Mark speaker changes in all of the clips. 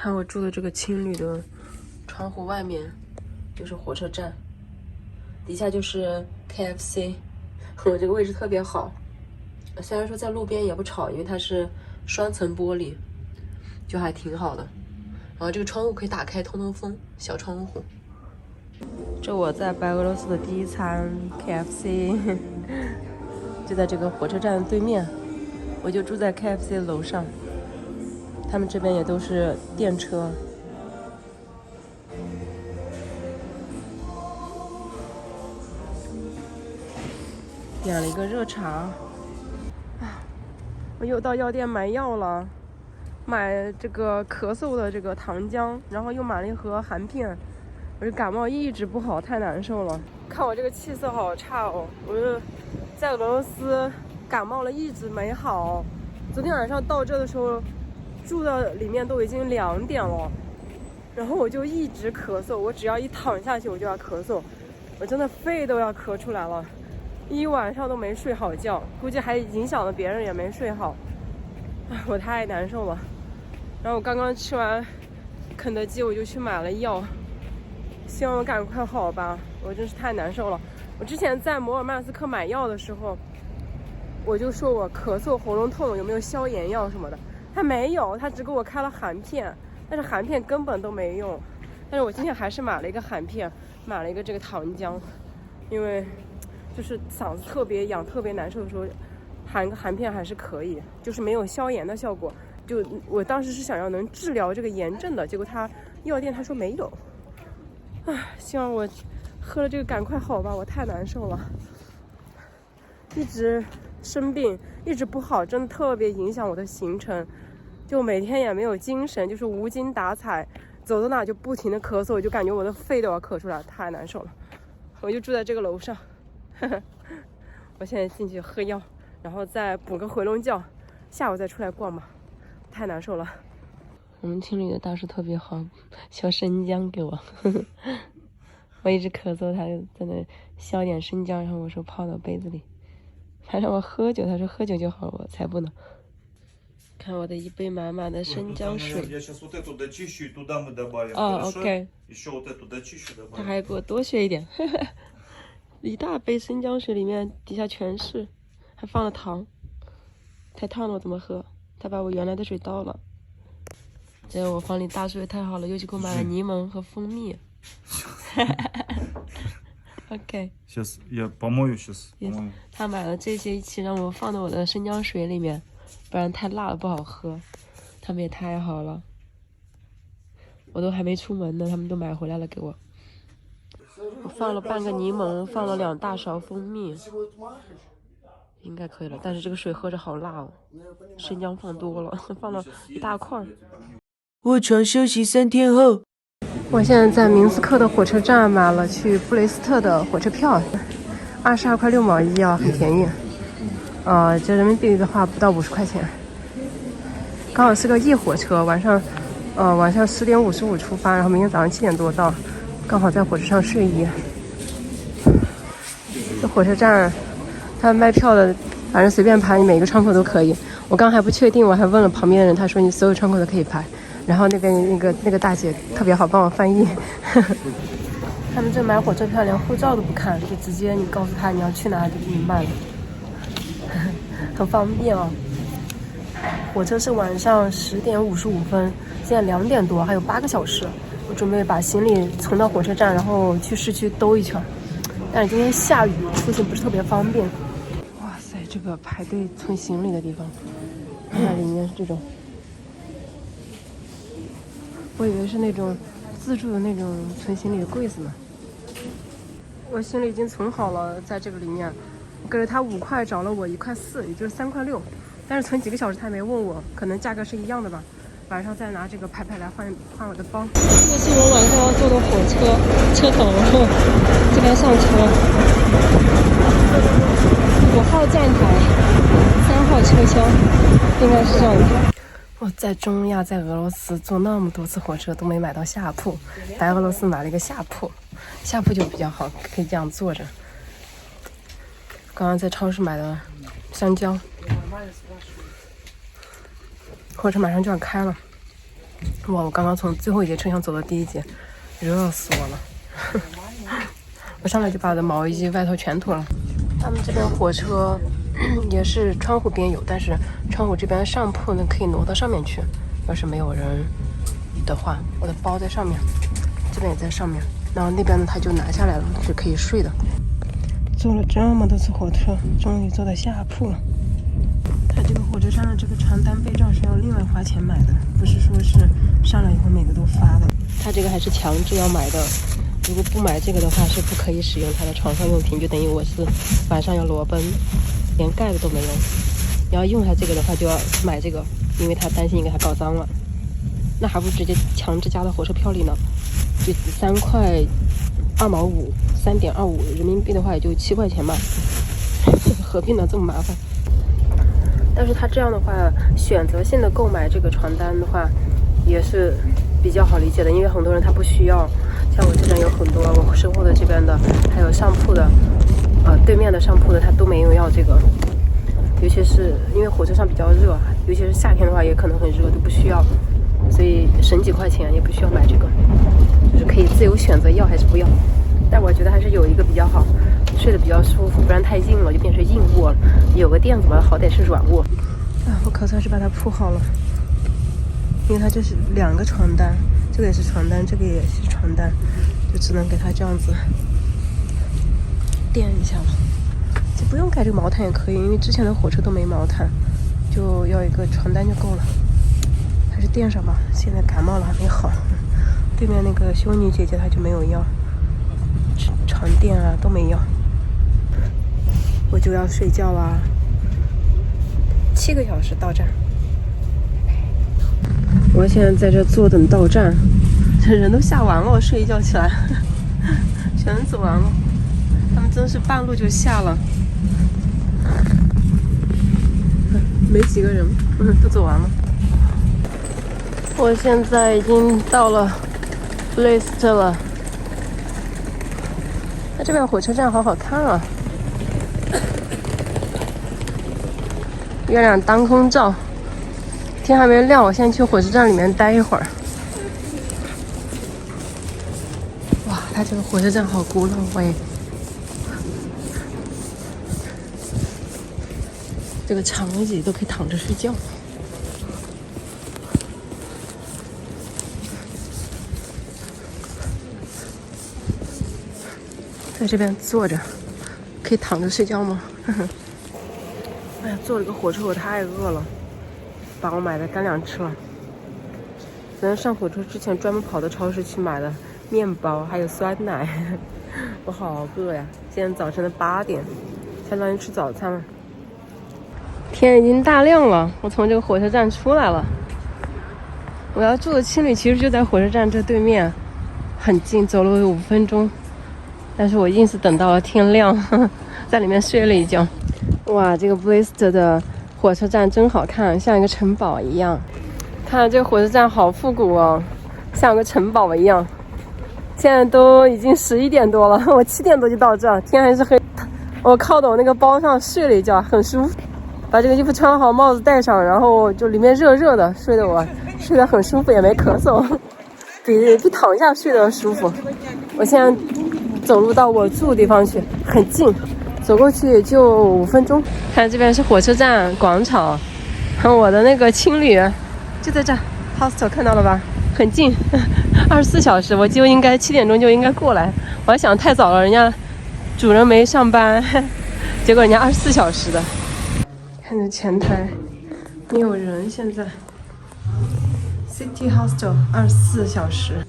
Speaker 1: 看我住的这个青旅的窗户外面就是火车站，底下就是 KFC， 我这个位置特别好。虽然说在路边也不吵，因为它是双层玻璃，就还挺好的。然后这个窗户可以打开通通风，小窗户。这我在白俄罗斯的第一餐 KFC， 就在这个火车站对面，我就住在 KFC 的楼上。他们这边也都是电车。点了一个热茶。我又到药店买药了，买这个咳嗽的这个糖浆，然后又买了一盒含片。我这感冒一直不好，太难受了。看我这个气色好差哦，我这在俄罗斯感冒了，一直没好。昨天晚上到这的时候，住的里面都已经2点了，然后我就一直咳嗽，我只要一躺下去我就要咳嗽，我真的肺都要咳出来了。一晚上都没睡好觉，估计还影响了别人，也没睡好。我太难受了。然后我刚刚吃完肯德基，我就去买了药，希望我赶快好吧。我真是太难受了。我之前在摩尔曼斯克买药的时候，我就说我咳嗽、喉咙痛，有没有消炎药什么的，他没有，他只给我开了含片，但是含片根本都没用。但是我今天还是买了一个含片，买了一个这个糖浆，因为就是嗓子特别痒、特别难受的时候，含个含片还是可以，就是没有消炎的效果。就我当时是想要能治疗这个炎症的，结果药店他说没有。希望我喝了这个赶快好吧，我太难受了，一直生病，一直不好，真的特别影响我的行程，就每天也没有精神，就是无精打采，走到哪就不停的咳嗽，我就感觉我的肺都要咳出来，太难受了。我就住在这个楼上。我现在进去喝药，然后再补个回笼觉，下午再出来逛吧，太难受了。我们青旅的大叔特别好，削生姜给我。我一直咳嗽，他就在那削点生姜，然后我说泡到杯子里。他让我喝酒，他说喝酒就好，我才不能。看我的一杯满满的生姜水。哦 ，OK。他还给我多削一点。一大杯生姜水里面底下全是，还放了糖，太烫了我怎么喝？他把我原来的水倒了。这个我房里大叔也太好了，又去给我买了柠檬和蜂蜜。OK。
Speaker 2: Сейчас я помою сейчас.
Speaker 1: Yes. 他买了这些一起让我放到我的生姜水里面，不然太辣了不好喝。他们也太好了，我都还没出门呢，他们都买回来了给我。我放了半个柠檬，放了2大勺蜂蜜，应该可以了。但是这个水喝着好辣哦，生姜放多了，放了一大块。
Speaker 3: 卧床休息3天后，
Speaker 1: 我现在在明斯克的火车站买了去布雷斯特的火车票，22块6毛1啊，很便宜。这人民币的话不到50块钱。刚好是个夜火车，晚上10点55出发，然后明天早上7点多到。刚好在火车上睡一。这火车站，他卖票的，反正随便排，你每个窗口都可以。我刚还不确定，我还问了旁边的人，他说你所有窗口都可以排。然后那边那个大姐特别好，帮我翻译。他们这买火车票连护照都不看，就直接你告诉他你要去哪里，就给你办了，很方便哦。火车是晚上10点55分，现在2点多，还有8个小时。我准备把行李存到火车站，然后去市区兜一圈。但是今天下雨，出行不是特别方便。哇塞，这个排队存行李的地方，看里面是这种，我以为是那种自助的那种存行李的柜子呢。我行李已经存好了，在这个里面，我给了他5块，找了我1块4，也就是3块6。但是存几个小时他没问我，可能价格是一样的吧。晚上再拿这个牌来换我的包。这是我晚上要坐的火车头，这边上车。5号站台，3号车厢，应该是这样的。我在中亚，在俄罗斯坐那么多次火车都没买到下铺，来俄罗斯买了一个下铺，下铺就比较好，可以这样坐着。刚刚在超市买的香蕉。火车马上就要开了，哇，我刚刚从最后一节车厢走到第一节，热死我了。我上来就把我的毛衣外套全脱了。他们这边火车也是窗户边有，但是窗户这边上铺呢可以挪到上面去，要是没有人的话，我的包在上面，这边也在上面，然后那边呢他就拿下来了，是可以睡的。坐了这么多次火车，终于坐到下铺了。它这个火车站的这个传单背照是要另外花钱买的，不是说是上来以后每个都发的。它这个还是强制要买的，如果不买这个的话是不可以使用它的床上用品，就等于我是晚上要裸奔，连盖子都没有。你要用它这个的话就要买这个，因为他担心你给它搞脏了。那还不如直接强制加到火车票里呢，就3块2毛5，3.25人民币的话也就7块钱吧，何必呢这么麻烦？但是他这样的话，选择性的购买这个传单的话，也是比较好理解的，因为很多人他不需要，像我这边有很多我身后的这边的，还有上铺的，对面的上铺的他都没有要这个，尤其是因为火车上比较热，尤其是夏天的话也可能很热，都不需要，所以省几块钱也不需要买这个，就是可以自由选择要还是不要。但我觉得还是有一个比较好，睡得比较舒服，不然太硬了就变成硬卧了。有个垫子吧，好歹是软卧。我可算是把它铺好了，因为它这是2个床单，这个也是床单，这个也是床单，就只能给它这样子垫一下了。就不用盖这个毛毯也可以，因为之前的火车都没毛毯，就要一个床单就够了。还是垫上吧，现在感冒了还没好。对面那个修女姐姐她就没有要。床垫啊都没有，我就要睡觉啦。7个小时到站，我现在在这坐等到站，这人都下完了，我睡一觉起来，全走完了。他们真是半路就下了，没几个人，都走完了。我现在已经到了 Blist 了。这边火车站好好看啊，月亮当空照，天还没亮，我先去火车站里面待一会儿。哇，它这个火车站好古老哎，这个长椅都可以躺着睡觉。在这边坐着，可以躺着睡觉吗？哎呀，坐了个火车我太饿了，把我买的干粮吃了。昨天上火车之前专门跑到超市去买的面包还有酸奶，我好饿呀！现在早晨的8点，相当于吃早餐了。天已经大亮了，我从这个火车站出来了。我要住的青旅其实就在火车站这对面，很近，走了5分钟。但是我硬是等到了天亮，在里面睡了一觉。哇，这个 Blist 的火车站真好看，像一个城堡一样。看这个火车站好复古哦，像个城堡一样。现在都已经11点多了，我7点多就到这，天还是黑。我靠到我那个包上睡了一觉，很舒服。把这个衣服穿好，帽子戴上，然后就里面热热的，睡得我睡得很舒服，也没咳嗽，比躺下睡得舒服。我现在走路到我住的地方去，很近，走过去也就5分钟。看这边是火车站广场，我的那个青旅就在这 hostel， 看到了吧？很近，24小时，我就应该7点钟就应该过来。我还想太早了，人家主人没上班，结果人家24小时的。看着前台没有人，现在 City Hostel 24小时。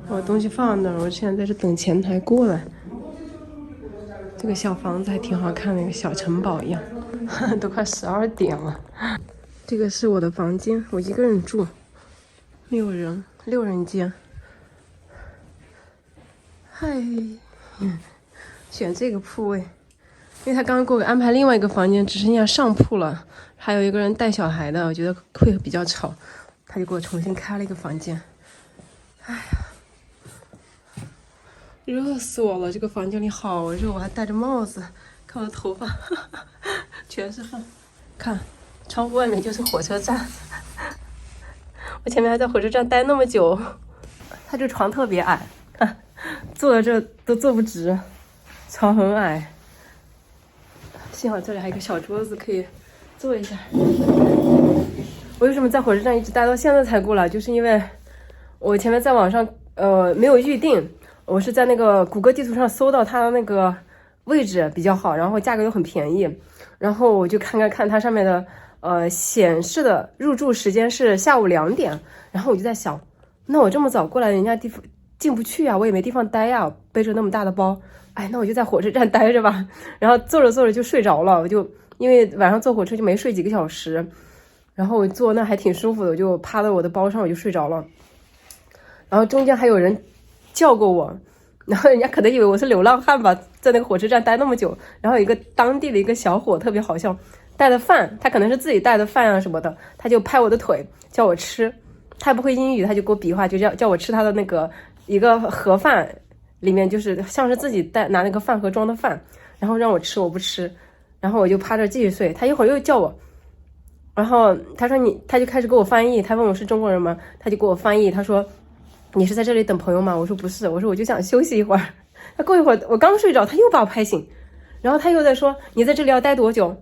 Speaker 1: 我东西放那儿，我现在在这等前台过来。这个小房子还挺好看的，一个小城堡一样。都快12点了。这个是我的房间，我一个人住，没有人，6人间。嗨，选这个铺位，因为他刚刚给我安排另外一个房间，只剩下上铺了，还有一个人带小孩的，我觉得会比较吵，他就给我重新开了一个房间。哎呀，热死我了！这个房间里好热，我还戴着帽子，看我的头发全是汗。看，窗户外面就是火车站，我前面还在火车站待那么久。它这床特别矮，看坐在这都坐不直，床很矮。幸好这里还有一个小桌子可以坐一下。我为什么在火车站一直待到现在才过来？就是因为我前面在网上没有预定，我是在那个谷歌地图上搜到它的那个位置比较好，然后价格又很便宜，然后我就看它上面的显示的入住时间是下午2点，然后我就在想，那我这么早过来，人家地方进不去啊，我也没地方待呀，背着那么大的包，哎，那我就在火车站待着吧。然后坐着坐着就睡着了，我就因为晚上坐火车就没睡几个小时，然后我坐那还挺舒服的，我就趴在我的包上我就睡着了。然后中间还有人叫过我，然后人家可能以为我是流浪汉吧，在那个火车站待那么久。然后有一个当地的一个小伙特别好笑，带的饭，他可能是自己带的饭啊什么的，他就拍我的腿叫我吃，他也不会英语，他就给我比划，就叫我吃他的那个一个盒饭，里面就是像是自己拿那个饭盒装的饭，然后让我吃，我不吃，然后我就趴着继续睡。他一会儿又叫我，然后他说他就开始给我翻译，他问我是中国人吗？他就给我翻译，他说你是在这里等朋友吗？我说不是，我说我就想休息一会儿。他过一会儿我刚睡着，他又把我拍醒，然后他又在说你在这里要待多久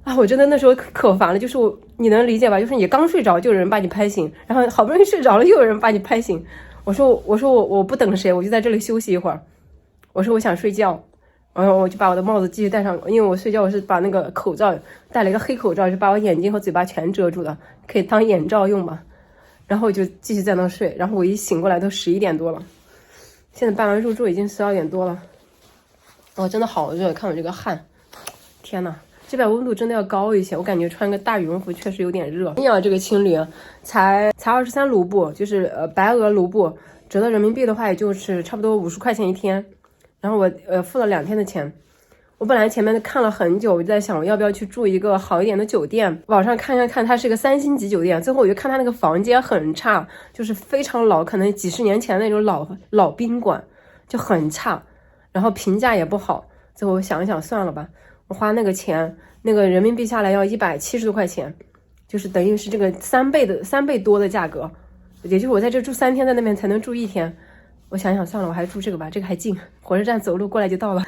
Speaker 1: 啊？我真的那时候可烦了，就是你能理解吧？就是你刚睡着就有人把你拍醒，然后好不容易睡着了又有人把你拍醒。我说我不等谁，我就在这里休息一会儿。我说我想睡觉，然后我就把我的帽子继续戴上，因为我睡觉我是把那个口罩戴了一个黑口罩，就把我眼睛和嘴巴全遮住的，可以当眼罩用嘛。然后我就继续在那睡，然后我一醒过来都11点多了，现在办完入住已经12点多了。哦，真的好热，看我这个汗，天呐，这边温度真的要高一些，我感觉穿个大羽绒服确实有点热。这个青旅才23卢布，就是白俄卢布，折到人民币的话也就是差不多50块钱一天。然后我付了2天的钱。我本来前面看了很久，我就在想我要不要去住一个好一点的酒店，网上看，它是个3星级酒店。最后我就看它那个房间很差，就是非常老，可能几十年前那种老宾馆，就很差，然后评价也不好。最后我想一想算了吧，我花那个钱，那个人民币下来要170多块钱，就是等于是这个3倍多的价格，也就是我在这住3天，在那边才能住1天。我想想算了，我还是住这个吧，这个还近，火车站走路过来就到了。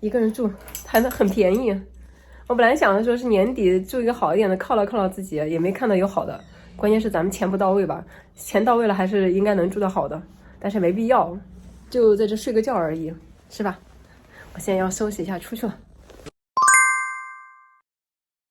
Speaker 1: 一个人住还很便宜。我本来想的说是年底住一个好一点的，犒劳自己，也没看到有好的。关键是咱们钱不到位吧，钱到位了还是应该能住到好的，但是没必要，就在这睡个觉而已，是吧？我现在要休息一下，出去了。